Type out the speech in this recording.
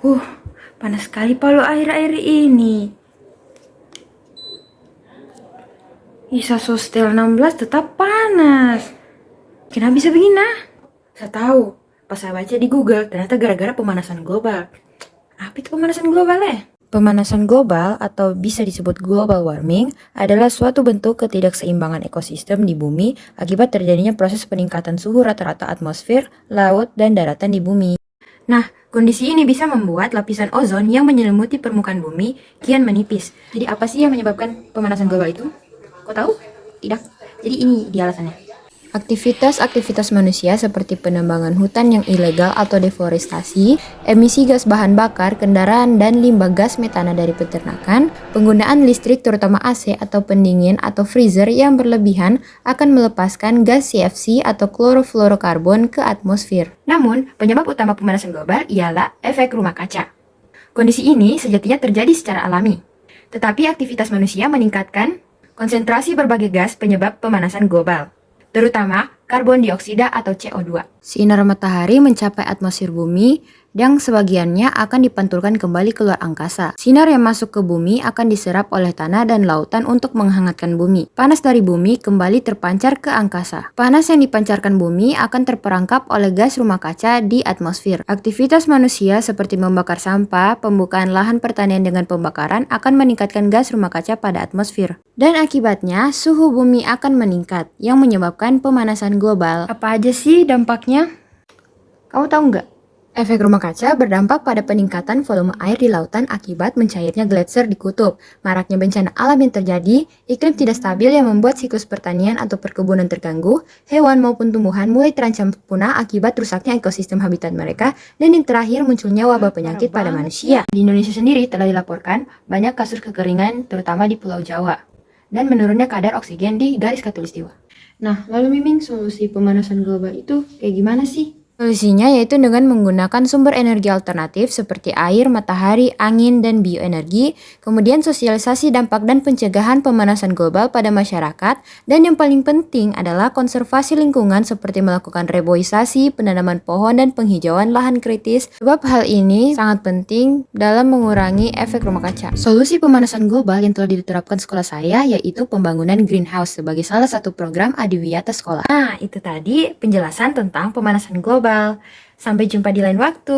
Uh, Panas sekali Palu akhir-akhir ini. Isosostel 16 tetap panas. Kenapa bisa begini? Saya tahu. Pas saya baca di Google, ternyata gara-gara pemanasan global. Apa itu pemanasan global ya? Pemanasan global atau bisa disebut global warming adalah suatu bentuk ketidakseimbangan ekosistem di bumi akibat terjadinya proses peningkatan suhu rata-rata atmosfer, laut, dan daratan di bumi. Nah, kondisi ini bisa membuat lapisan ozon yang menyelimuti permukaan bumi kian menipis. Jadi apa sih yang menyebabkan pemanasan global itu? Kau tahu? Tidak. Jadi ini dia alasannya. Aktivitas-aktivitas manusia seperti penebangan hutan yang ilegal atau deforestasi, emisi gas bahan bakar, kendaraan, dan limbah gas metana dari peternakan, penggunaan listrik terutama AC atau pendingin atau freezer yang berlebihan akan melepaskan gas CFC atau klorofluorokarbon ke atmosfer. Namun, penyebab utama pemanasan global ialah efek rumah kaca. Kondisi ini sejatinya terjadi secara alami, tetapi aktivitas manusia meningkatkan konsentrasi berbagai gas penyebab pemanasan global, terutama karbon dioksida atau CO2. Sinar matahari mencapai atmosfer bumi yang sebagiannya akan dipantulkan kembali keluar angkasa. Sinar yang masuk ke bumi akan diserap oleh tanah dan lautan untuk menghangatkan bumi. Panas dari bumi kembali terpancar ke angkasa. Panas yang dipancarkan bumi akan terperangkap oleh gas rumah kaca di atmosfer. Aktivitas manusia seperti membakar sampah, pembukaan lahan pertanian dengan pembakaran akan meningkatkan gas rumah kaca pada atmosfer. Dan akibatnya suhu bumi akan meningkat yang menyebabkan pemanasan global. Apa aja sih dampaknya? Kamu tahu nggak? Efek rumah kaca berdampak pada peningkatan volume air di lautan akibat mencairnya gletser di kutub, maraknya bencana alam yang terjadi, iklim tidak stabil yang membuat siklus pertanian atau perkebunan terganggu, hewan maupun tumbuhan mulai terancam punah akibat rusaknya ekosistem habitat mereka, dan yang terakhir munculnya wabah penyakit pada manusia. Di Indonesia sendiri telah dilaporkan banyak kasus kekeringan terutama di Pulau Jawa, dan menurunnya kadar oksigen di garis khatulistiwa. Nah, lalu Miming, solusi pemanasan global itu kayak gimana sih? Solusinya yaitu dengan menggunakan sumber energi alternatif seperti air, matahari, angin, dan bioenergi, kemudian sosialisasi dampak dan pencegahan pemanasan global pada masyarakat, dan yang paling penting adalah konservasi lingkungan seperti melakukan reboisasi, penanaman pohon, dan penghijauan lahan kritis, sebab hal ini sangat penting dalam mengurangi efek rumah kaca. Solusi pemanasan global yang telah diterapkan sekolah saya yaitu pembangunan greenhouse sebagai salah satu program adiwiyata sekolah. Nah, itu tadi penjelasan tentang pemanasan global. Sampai jumpa di lain waktu.